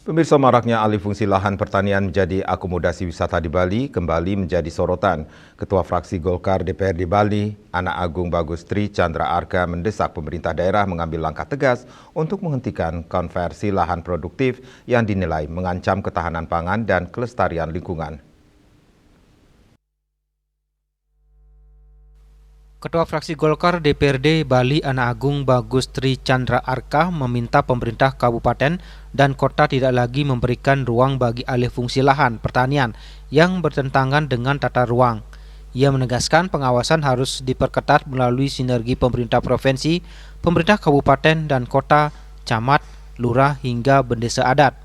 Pemirsa, maraknya alih fungsi lahan pertanian menjadi akomodasi wisata di Bali kembali menjadi sorotan. Ketua fraksi Golkar DPRD Bali, Anak Agung Bagus Tri Chandra Arka mendesak pemerintah daerah mengambil langkah tegas untuk menghentikan konversi lahan produktif yang dinilai mengancam ketahanan pangan dan kelestarian lingkungan. Ketua fraksi Golkar DPRD Bali Anak Agung Bagus Tri Chandra Arka meminta pemerintah kabupaten dan kota tidak lagi memberikan ruang bagi alih fungsi lahan pertanian yang bertentangan dengan tata ruang. Ia menegaskan pengawasan harus diperketat melalui sinergi pemerintah provinsi, pemerintah kabupaten dan kota, camat, lurah hingga bendesa adat.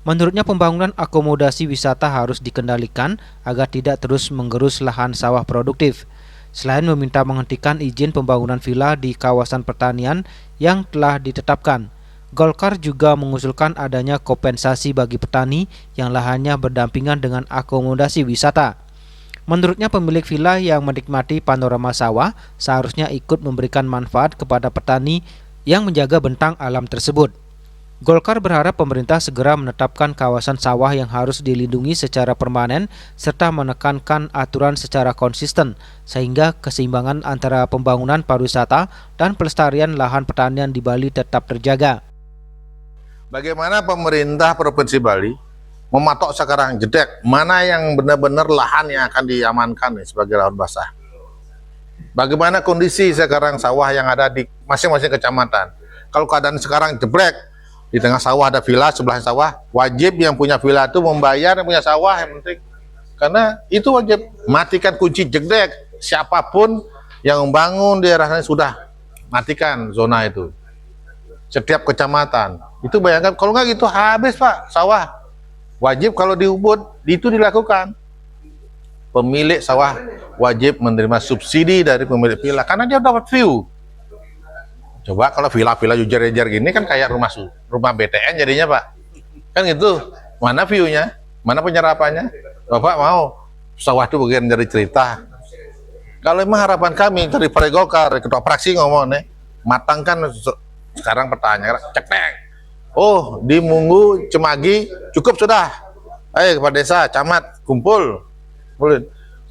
Menurutnya pembangunan akomodasi wisata harus dikendalikan agar tidak terus menggerus lahan sawah produktif. Selain meminta menghentikan izin pembangunan villa di kawasan pertanian yang telah ditetapkan, Golkar juga mengusulkan adanya kompensasi bagi petani yang lahannya berdampingan dengan akomodasi wisata. Menurutnya pemilik villa yang menikmati panorama sawah seharusnya ikut memberikan manfaat kepada petani yang menjaga bentang alam tersebut. Golkar berharap pemerintah segera menetapkan kawasan sawah yang harus dilindungi secara permanen serta menekankan aturan secara konsisten sehingga keseimbangan antara pembangunan pariwisata dan pelestarian lahan pertanian di Bali tetap terjaga. Bagaimana pemerintah Provinsi Bali mematok sekarang jedek mana yang benar-benar lahan yang akan diamankan sebagai lahan basah. Bagaimana kondisi sekarang sawah yang ada di masing-masing kecamatan. Kalau keadaan sekarang jebrek, di tengah sawah ada villa, sebelah sawah, wajib yang punya villa itu membayar yang punya sawah yang penting. Karena itu wajib, matikan kunci jedek. Siapapun yang membangun di daerahnya sudah matikan zona itu. Setiap kecamatan. Itu bayangkan, kalau nggak gitu habis Pak, sawah. Wajib kalau di Ubud, itu dilakukan. Pemilik sawah wajib menerima subsidi dari pemilik villa, karena dia dapat view. Coba kalau villa-villa jujar-jujar gini kan kayak rumah BTN jadinya Pak. Kan gitu, mana view-nya, mana penyerapannya. Bapak mau sawah itu bagian dari cerita. Kalau memang harapan kami dari Partai Golkar, Ketua fraksi ngomong nih, matangkan sekarang pertanyaan, cek. Oh, di Munggu, Cemagi, cukup sudah. Ayo Kepala Desa, Camat, kumpul.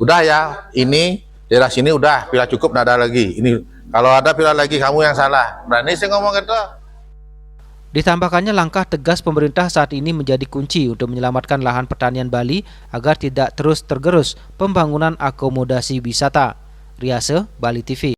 Udah ya, ini daerah sini udah, villa cukup, nggak ada lagi. Ini kalau ada villa lagi kamu yang salah. Berani sih ngomong gitu. Ditambahkannya langkah tegas pemerintah saat ini menjadi kunci untuk menyelamatkan lahan pertanian Bali agar tidak terus tergerus pembangunan akomodasi wisata. Riase, Bali TV.